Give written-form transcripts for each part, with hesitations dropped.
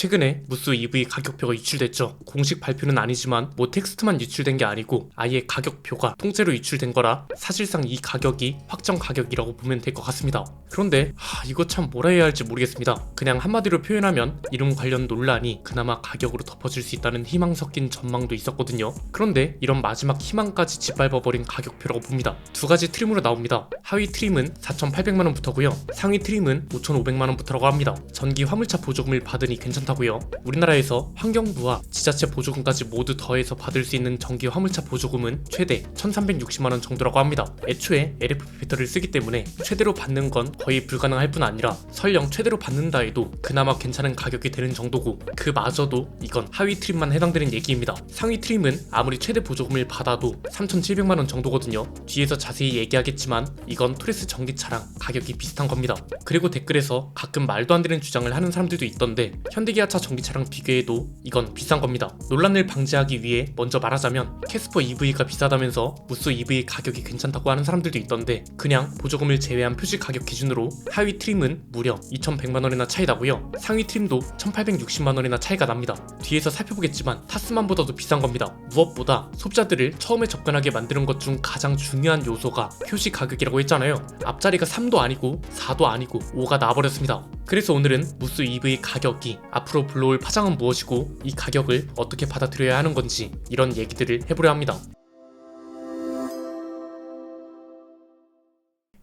최근에 무쏘 EV 가격표가 유출됐죠. 공식 발표는 아니지만 텍스트만 유출된 게 아니고 아예 가격표가 통째로 유출된 거라 사실상 이 가격이 확정 가격이라고 보면 될 것 같습니다. 그런데 이거 참 뭐라 해야 할지 모르겠습니다. 그냥 한마디로 표현하면 이름 관련 논란이 그나마 가격으로 덮어질 수 있다는 희망 섞인 전망도 있었거든요. 그런데 이런 마지막 희망까지 짓밟아버린 가격표라고 봅니다. 두 가지 트림으로 나옵니다. 하위 트림은 4,800만원부터고요. 상위 트림은 5,500만원부터라고 합니다. 전기 화물차 보조금을 받으니 괜찮다고요. 우리나라에서 환경부와 지자체 보조금까지 모두 더해서 받을 수 있는 전기 화물차 보조금은 최대 1,360만원 정도라고 합니다. 애초에 LFP 배터리를 쓰기 때문에 최대로 받는 건 거의 불가능할 뿐 아니라 설령 최대로 받는다 해도 그나마 괜찮은 가격이 되는 정도고 그마저도 이건 하위 트림만 해당되는 얘기입니다. 상위 트림은 아무리 최대 보조금을 받아도 3,700만원 정도거든요. 뒤에서 자세히 얘기하겠지만 이건 토레스 전기차랑 가격이 비슷한 겁니다. 그리고 댓글에서 가끔 말도 안 되는 주장을 하는 사람들도 있던데 현대기아차 전기차랑 비교해도 이건 비싼 겁니다. 논란을 방지하기 위해 먼저 말하자면 캐스퍼 EV가 비싸다면서 무쏘 EV 가격이 괜찮다고 하는 사람들도 있던데 그냥 보조금을 제외한 표시 가격 기준으로 하위 트림은 무려 2,100만원이나 차이 나고요. 상위 트림도 1,860만원이나 차이가 납니다. 뒤에서 살펴보겠지만 타스만보다도 비싼 겁니다. 무엇보다 소비자들을 처음에 접근하게 만드는 것 중 가장 중요한 요소가 표시 가격이라고 했잖아요. 앞자리가 3도 아니고 4도 아니고 5가 나와버렸습니다. 그래서 오늘은 무쏘 EV 가격이 앞으로 불러올 파장은 무엇이고 이 가격을 어떻게 받아들여야 하는 건지 이런 얘기들을 해보려 합니다.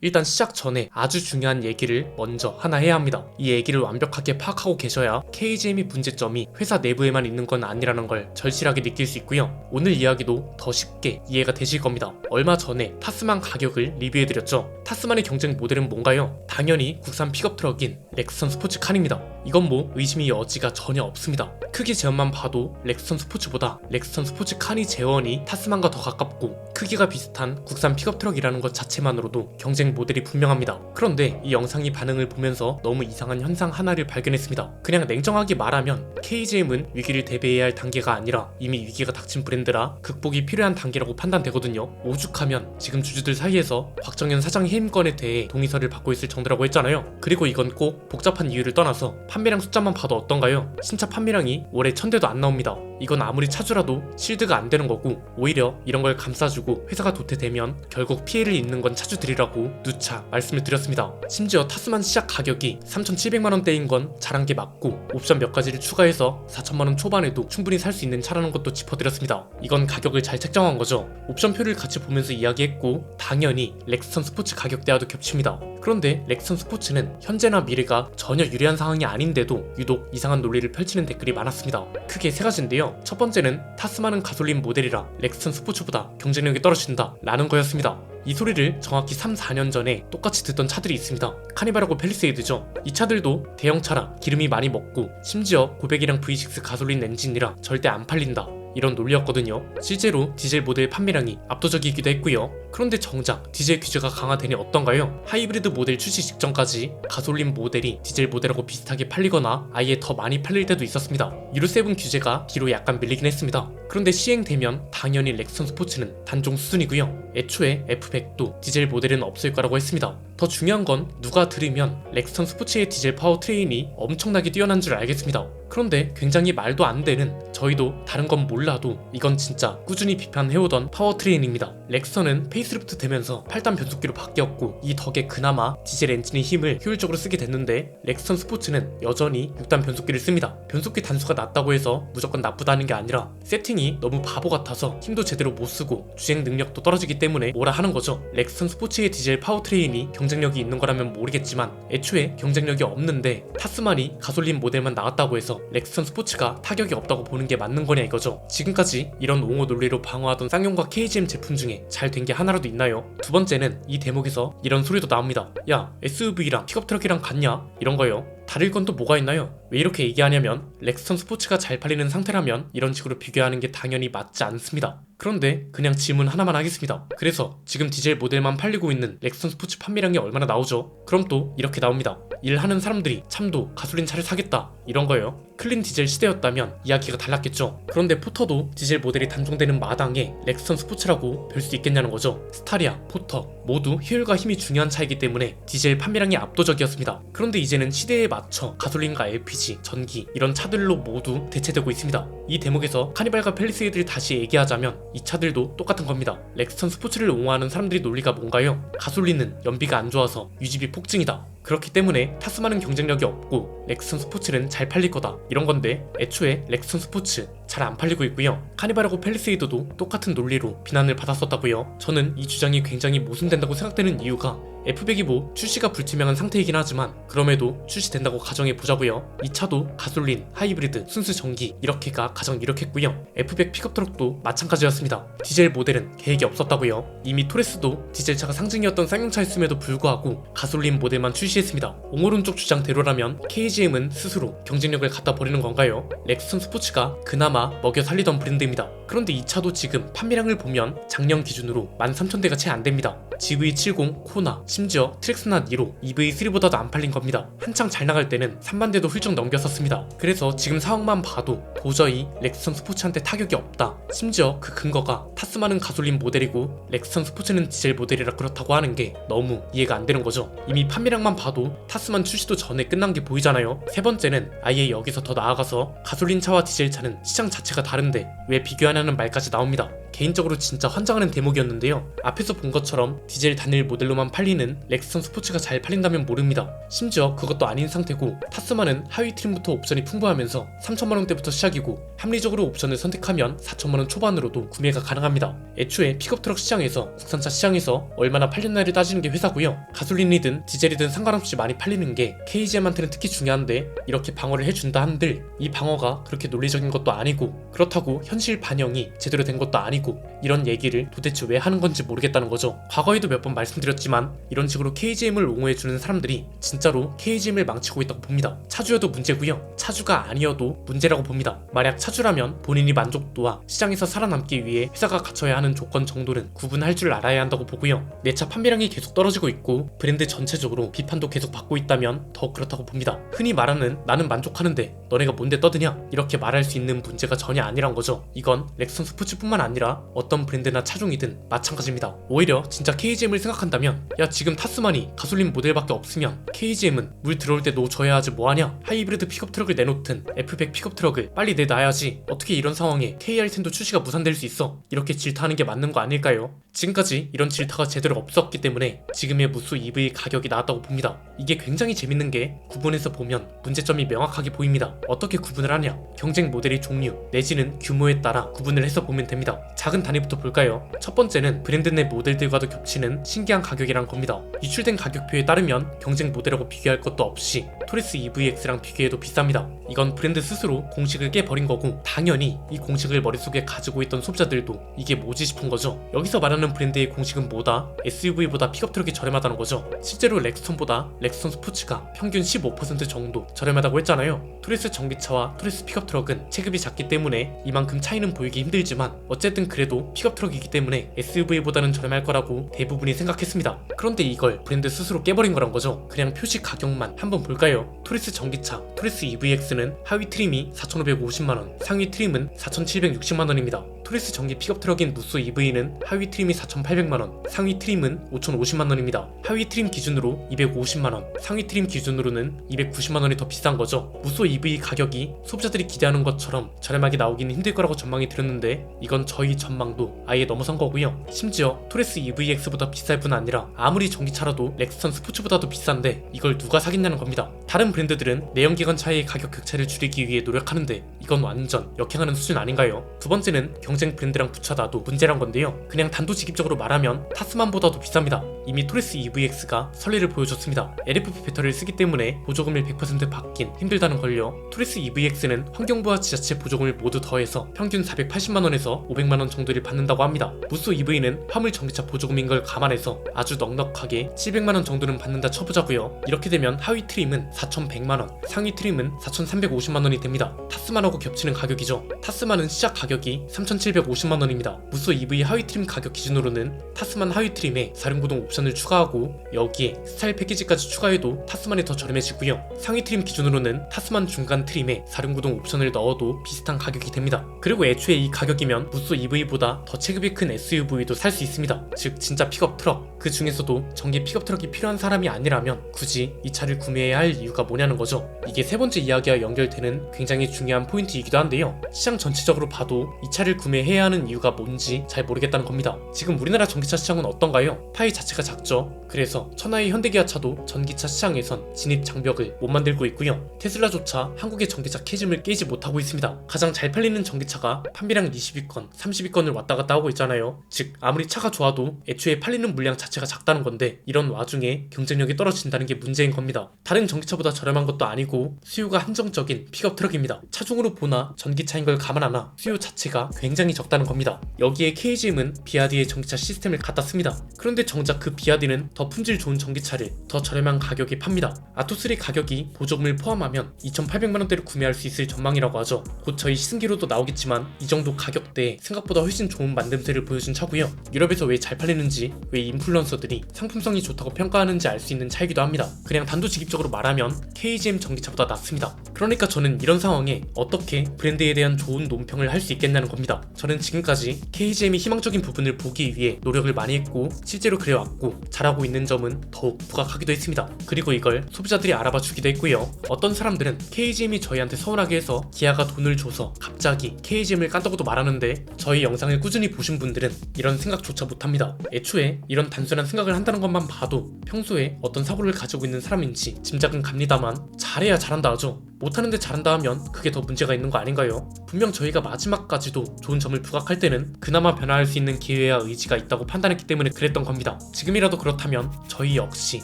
일단 시작 전에 아주 중요한 얘기를 먼저 하나 해야 합니다. 이 얘기를 완벽하게 파악하고 계셔야 KGM의 문제점이 회사 내부에만 있는 건 아니라는 걸 절실하게 느낄 수 있고요. 오늘 이야기도 더 쉽게 이해가 되실 겁니다. 얼마 전에 타스만 가격을 리뷰해드렸죠. 타스만의 경쟁 모델은 뭔가요? 당연히 국산 픽업 트럭인 렉선 스포츠칸입니다. 이건 의심의 여지가 전혀 없습니다. 크기 제원만 봐도 렉선 스포츠보다 렉선 스포츠칸이 제원이 타스만과 더 가깝고 크기가 비슷한 국산 픽업 트럭이라는 것 자체만으로도 경쟁 모델이 분명합니다. 그런데 이 영상이 반응을 보면서 너무 이상한 현상 하나를 발견했습니다. 그냥 냉정하게 말하면 KGM은 위기를 대비해야 할 단계가 아니라 이미 위기가 닥친 브랜드라 극복이 필요한 단계라고 판단되거든요. 오죽하면 지금 주주들 사이에서 곽정현 사장 해임건에 대해 동의서를 받고 있을 정도라고 했잖아요. 그리고 이건 꼭 복잡한 이유를 떠나서 판매량 숫자만 봐도 어떤가요? 신차 판매량이 올해 1,000대도 안 나옵니다. 이건 아무리 차주라도 실드가 안 되는 거고 오히려 이런 걸 감싸주고 회사가 도태되면 결국 피해를 입는 건 차주들이라고 누차 말씀을 드렸습니다. 심지어 타스만 시작 가격이 3,700만원대인 건 잘한 게 맞고 옵션 몇 가지를 추가해서 4,000만원 초반에도 충분히 살 수 있는 차라는 것도 짚어드렸습니다. 이건 가격을 잘 책정한 거죠. 옵션표를 같이 보면서 이야기했고 당연히 렉선 스포츠 가격대와도 겹칩니다. 그런데 렉선 스포츠는 현재나 미래가 전혀 유리한 상황이 아닌데도 유독 이상한 논리를 펼치는 댓글이 많았습니다. 크게 세 가지인데요. 첫 번째는 타스만은 가솔린 모델이라 렉선 스포츠보다 경쟁력이 떨어진다 라는 거였습니다. 이 소리를 정확히 3-4년 전에 똑같이 듣던 차들이 있습니다. 카니발하고 팰리세이드죠. 이 차들도 대형차라 기름이 많이 먹고 심지어 고백이랑 V6 가솔린 엔진이라 절대 안 팔린다 이런 논리였거든요. 실제로 디젤 모델 판매량이 압도적이기도 했고요. 그런데 정작 디젤 규제가 강화되니 어떤가요? 하이브리드 모델 출시 직전까지 가솔린 모델이 디젤 모델하고 비슷하게 팔리거나 아예 더 많이 팔릴 때도 있었습니다. 유로7 규제가 뒤로 약간 밀리긴 했습니다. 그런데 시행되면 당연히 렉선 스포츠는 단종 수준이고요. 애초에 F100도 디젤 모델은 없을 거라고 했습니다. 더 중요한 건 누가 들으면 렉선 스포츠의 디젤 파워트레인이 엄청나게 뛰어난 줄 알겠습니다. 그런데 굉장히 말도 안 되는 저희도 다른 건 몰라도 이건 진짜 꾸준히 비판해오던 파워트레인입니다. 렉선은 페이스리프트 되면서 8단 변속기로 바뀌었고 이 덕에 그나마 디젤 엔진의 힘을 효율적으로 쓰게 됐는데 렉선 스포츠는 여전히 6단 변속기를 씁니다. 변속기 단수가 낮다고 해서 무조건 나쁘다는 게 아니라 세팅이 너무 바보 같아서 힘도 제대로 못 쓰고 주행 능력도 떨어지기 때문에 뭐라 하는 거죠. 렉선 스포츠의 디젤 파워트레인이 경쟁력이 있는 거라면 모르겠지만 애초에 경쟁력이 없는데 타스만이 가솔린 모델만 나왔다고 해서 렉선 스포츠가 타격이 없다고 보는 게 맞는 거냐 이거죠. 지금까지 이런 옹호 논리로 방어하던 쌍용과 KGM 제품 중에 잘 된 게 하나라도 있나요? 두 번째는 이 대목에서 이런 소리도 나옵니다. 야, SUV랑 픽업 트럭이랑 같냐? 이런 거요. 다를 건 또 뭐가 있나요? 왜 이렇게 얘기하냐면 렉선 스포츠가 잘 팔리는 상태라면 이런 식으로 비교하는 게 당연히 맞지 않습니다. 그런데 그냥 질문 하나만 하겠습니다. 그래서 지금 디젤 모델만 팔리고 있는 렉선 스포츠 판매량이 얼마나 나오죠? 그럼 또 이렇게 나옵니다. 일하는 사람들이 참도 가솔린 차를 사겠다 이런 거예요. 클린 디젤 시대였다면 이야기가 달랐겠죠. 그런데 포터도 디젤 모델이 단종되는 마당에 렉스턴 스포츠라고 별 수 있겠냐는 거죠. 스타리아, 포터 모두 효율과 힘이 중요한 차이기 때문에 디젤 판매량이 압도적이었습니다. 그런데 이제는 시대에 맞춰 가솔린과 LPG, 전기 이런 차들로 모두 대체되고 있습니다. 이 대목에서 카니발과 팰리세이드를 다시 얘기하자면 이 차들도 똑같은 겁니다. 렉스턴 스포츠를 옹호하는 사람들이 논리가 뭔가요? 가솔린은 연비가 안 좋아서 유지비 폭증이다. 그렇기 때문에 타스만은 경쟁력이 없고 렉스턴 스포츠는 잘 팔릴 거다 이런 건데 애초에 렉스턴 스포츠 잘 안 팔리고 있고요. 카니발하고 팰리세이드도 똑같은 논리로 비난을 받았었다고요. 저는 이 주장이 굉장히 모순된다고 생각되는 이유가 F100이 뭐 출시가 불투명한 상태이긴 하지만 그럼에도 출시된다고 가정해보자고요. 이 차도 가솔린, 하이브리드, 순수 전기 이렇게가 가장 유력했고요. F100 픽업트럭도 마찬가지였습니다. 디젤 모델은 계획이 없었다고요. 이미 토레스도 디젤차가 상징이었던 쌍용차였음에도 불구하고 가솔린 모델만 출시했습니다. 옹호론 쪽 주장대로라면 KGM은 스스로 경쟁력을 갖다 버리는 건가요? 렉스턴 스포츠가 그나마 먹여 살리던 브랜드입니다. 그런데 이 차도 지금 판매량을 보면 작년 기준으로 13,000대가 채 안됩니다. GV70, 코나, 심지어 트랙스나 니로 EV3보다도 안 팔린 겁니다. 한창 잘 나갈 때는 3만대도 훌쩍 넘겼었습니다. 그래서 지금 상황만 봐도 도저히 렉스턴 스포츠한테 타격이 없다. 심지어 그 근거가 타스만은 가솔린 모델이고 렉스턴 스포츠는 디젤 모델이라 그렇다고 하는 게 너무 이해가 안 되는 거죠. 이미 판매량만 봐도 타스만 출시도 전에 끝난 게 보이잖아요. 세 번째는 아예 여기서 더 나아가서 가솔린 차와 디젤 차는 시장 자체가 다른데 왜 비교하냐는 말까지 나옵니다. 개인적으로 진짜 환장하는 대목이었는데요. 앞에서 본 것처럼 디젤 단일 모델로만 팔리는 렉스턴 스포츠가 잘 팔린다면 모릅니다. 심지어 그것도 아닌 상태고 타스만은 하위 트림부터 옵션이 풍부하면서 3천만원대부터 시작이고 합리적으로 옵션을 선택하면 4천만원 초반으로도 구매가 가능합니다. 애초에 픽업트럭 시장에서 국산차 시장에서 얼마나 팔렸나를 따지는 게 회사고요. 가솔린이든 디젤이든 상관없이 많이 팔리는 게 KGM한테는 특히 중요한데 이렇게 방어를 해준다 한들 이 방어가 그렇게 논리적인 것도 아니고 그렇다고 현실 반영이 제대로 된 것도 아니고 이런 얘기를 도대체 왜 하는 건지 모르겠다는 거죠. 과거에도 몇 번 말씀드렸지만 이런 식으로 KGM을 옹호해주는 사람들이 진짜로 KGM을 망치고 있다고 봅니다. 차주여도 문제고요. 차주가 아니어도 문제라고 봅니다. 만약 차주라면 본인이 만족도와 시장에서 살아남기 위해 회사가 갖춰야 하는 조건 정도는 구분할 줄 알아야 한다고 보고요. 내 차 판매량이 계속 떨어지고 있고 브랜드 전체적으로 비판도 계속 받고 있다면 더 그렇다고 봅니다. 흔히 말하는 나는 만족하는데 너네가 뭔데 떠드냐 이렇게 말할 수 있는 문제가 전혀 아니란 거죠. 이건 렉스턴 스포츠뿐만 아니라 어떤 브랜드나 차종이든 마찬가지입니다. 오히려 진짜 KGM을 생각한다면 야 지금 타스만이 가솔린 모델밖에 없으면 KGM은 물 들어올 때 넣어줘야 하지 뭐하냐. 하이브리드 픽업트럭을 내놓든 F100 픽업트럭을 빨리 내놔야지. 어떻게 이런 상황에 KR10도 출시가 무산될 수 있어. 이렇게 질타하는 게 맞는 거 아닐까요? 지금까지 이런 질타가 제대로 없었기 때문에 지금의 무수 EV 가격이 나왔다고 봅니다. 이게 굉장히 재밌는 게 구분해서 보면 문제점이 명확하게 보입니다. 어떻게 구분을 하냐? 경쟁 모델의 종류 내지는 규모에 따라 구분을 해서 보면 됩니다. 작은 단위부터 볼까요? 첫 번째는 브랜드 내 모델들과도 겹치는 신기한 가격이란 겁니다. 유출된 가격표에 따르면 경쟁 모델하고 비교할 것도 없이 토레스 EVX랑 비교해도 비쌉니다. 이건 브랜드 스스로 공식을 깨버린 거고 당연히 이 공식을 머릿속에 가지고 있던 소비자들도 이게 뭐지 싶은 거죠. 여기서 말하는 브랜드의 공식은 뭐다? SUV보다 픽업트럭이 저렴하다는 거죠. 실제로 렉스턴보다 렉스턴 스포츠가 평균 15% 정도 저렴하다고 했잖아요. 토레스 전기차와 토레스 픽업트럭은 체급이 작기 때문에 이만큼 차이는 보이기 힘들지만 어쨌든 그래도 픽업트럭이기 때문에 SUV보다는 저렴할 거라고 대부분이 생각했습니다. 그런데 이걸 브랜드 스스로 깨버린 거란 거죠. 그냥 표시 가격만 한번 볼까요? 토레스 전기차, 토레스 EVX는 하위 트림이 4,550만원, 상위 트림은 4,760만원입니다. 토레스 전기 픽업트럭인 무쏘 EV는 하위 트림이 4,800만원, 상위 트림은 5,050만원입니다. 하위 트림 기준으로 250만원, 상위 트림 기준으로는 290만원이 더 비싼 거죠. 무쏘 EV 가격이 소비자들이 기대하는 것처럼 저렴하게 나오기는 힘들 거라고 전망이 들었는데 이건 저희 전망도 아예 넘어선 거고요. 심지어 토레스 EVX보다 비쌀 뿐 아니라 아무리 전기차라도 렉스턴 스포츠보다도 비싼데 이걸 누가 사겠냐는 겁니다. 다른 브랜드들은 내연기관차의 가격 격차를 줄이기 위해 노력하는데 이건 완전 역행하는 수준 아닌가요? 두 번째는 경쟁 브랜드랑 붙여놔도 문제란 건데요. 그냥 단도직입적으로 말하면 타스만보다도 비쌉니다. 이미 토레스 EVX가 선례를 보여줬습니다. LFP 배터리를 쓰기 때문에 보조금을 100% 받긴 힘들다는 걸요. 토레스 EVX는 환경부와 지자체 보조금을 모두 더해서 평균 480만원에서 500만원 정도를 받는다고 합니다. 무쏘 EV는 화물 전기차 보조금인 걸 감안해서 아주 넉넉하게 700만원 정도는 받는다 쳐보자고요. 이렇게 되면 하위 트림은 4,100만원, 상위 트림은 4,350만원이 됩니다. 타스만하고 겹치는 가격이죠. 타스만은 시작 가격이 3,750만원입니다. 무쏘 EV 하위 트림 가격 기준으로는 타스만 하위 트림에 4륜구동 옵션을 추가하고 여기에 스타일 패키지까지 추가해도 타스만이 더 저렴해지고요. 상위 트림 기준으로는 타스만 중간 트림에 4륜구동 옵션을 넣어도 비슷한 가격이 됩니다. 그리고 애초에 이 가격이면 무쏘 EV보다 더 체급이 큰 SUV도 살 수 있습니다. 즉 진짜 픽업 트럭, 그 중에서도 전기 픽업 트럭이 필요한 사람이 아니라면 굳이 이 차를 구매해야 할 이유가 뭐냐는 거죠. 이게 세 번째 이야기와 연결되는 굉장히 중요한 포인트이기도 한데요. 시장 전체적으로 봐도 이 차를 구매해야 하는 이유가 뭔지 잘 모르겠다는 겁니다. 지금 우리나라 전기차 시장은 어떤가요? 파이 자체가 작죠. 그래서 천하의 현대기아차도 전기차 시장에선 진입 장벽을 못 만들고 있고요. 테슬라조차 한국의 전기차 캐즘을 깨지 못하고 있습니다. 가장 잘 팔리는 전기차가 판매량 20위권, 30위권을 왔다 갔다 하고 있잖아요. 즉 아무리 차가 좋아도 애초에 팔리는 물량 자체가 작다는 건데 이런 와중에 경쟁력이 떨어진다는 게 문제인 겁니다. 다른 전기차보다 저렴한 것도 아니고 수요가 한정적인 픽업 트럭입니다. 차종으로 보나 전기차인 걸 감안하나 수요 자체가 굉장히 적다는 겁니다. 여기에 KGM은 비아디의 전기차 시스템을 갖다 씁니다. 그런데 정작 그 비아디는 더 품질 좋은 전기차를 더 저렴한 가격에 팝니다. 아토3 가격이 보조금을 포함하면 2,800만원대로 구매할 수 있을 전망이라고 하죠. 곧 저희 시승기로도 나오겠지만 이 정도 가격대에 생각보다 훨씬 좋은 만듦새를 보여준 차고요. 유럽에서 왜 잘 팔리는지, 왜 인플루언서들이 상품성이 좋다고 평가하는지 알 수 있는 차이기도 합니다. 그냥 단도직입적으로 말하면 KGM 전기차보다 낫습니다. 그러니까 저는 이런 상황에 어떻게 브랜드에 대한 좋은 논평을 할 수 있겠냐는 겁니다. 저는 지금까지 KGM이 희망적인 부분을 보기 위해 노력을 많이 했고 실제로 그래왔고 잘하고 있는 점은 더욱 부각하기도 했습니다. 그리고 이걸 소비자들이 알아봐 주기도 했고요. 어떤 사람들은 KGM이 저희한테 서운하게 해서 기아가 돈을 줘서 갑자기 KGM을 깐다고도 말하는데 저희 영상을 꾸준히 보신 분들은 이런 생각조차 못합니다. 애초에 이런 단순한 생각을 한다는 것만 봐도 평소에 어떤 사고를 가지고 있는 사람인지 짐작은 갑니다만 잘해야 잘한다 하죠. 못하는데 잘한다 하면 그게 더 문제가 있는 거 아닌가요? 분명 저희가 마지막까지도 좋은 점을 부각할 때는 그나마 변화할 수 있는 기회와 의지가 있다고 판단했기 때문에 그랬던 겁니다. 지금이라도 그렇다면 저희 역시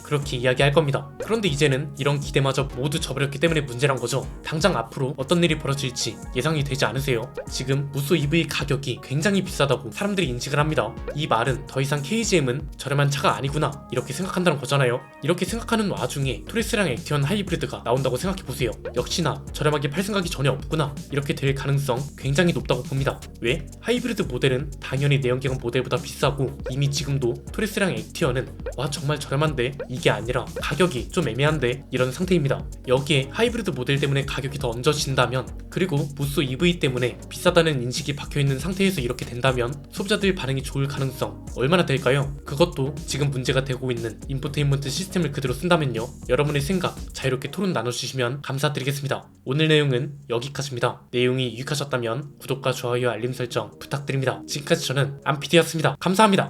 그렇게 이야기할 겁니다. 그런데 이제는 이런 기대마저 모두 저버렸기 때문에 문제란 거죠. 당장 앞으로 어떤 일이 벌어질지 예상이 되지 않으세요? 지금 무쏘 EV 가격이 굉장히 비싸다고 사람들이 인식을 합니다. 이 말은 더 이상 KGM은 저렴한 차가 아니구나 이렇게 생각한다는 거잖아요. 이렇게 생각하는 와중에 토레스랑 액티언 하이브리드가 나온다고 생각해보세요. 역시나 저렴하게 팔 생각이 전혀 없구나 이렇게 될 가능성 굉장히 높다고 봅니다. 왜? 하이브리드 모델은 당연히 내연기관 모델보다 비싸고 이미 지금도 토레스랑 액티언은 와 정말 저렴한데 이게 아니라 가격이 좀 애매한데 이런 상태입니다. 여기에 하이브리드 모델 때문에 가격이 더 얹어진다면 그리고 무쏘 EV 때문에 비싸다는 인식이 박혀있는 상태에서 이렇게 된다면 소비자들 반응이 좋을 가능성 얼마나 될까요? 그것도 지금 문제가 되고 있는 인포테인먼트 시스템을 그대로 쓴다면요. 여러분의 생각 자유롭게 토론 나눠주시면 감사드리겠습니다. 오늘 내용은 여기까지입니다. 내용이 유익하셨다면 구독과 좋아요 알림 설정 부탁드립니다. 지금까지 저는 안PD였습니다. 감사합니다.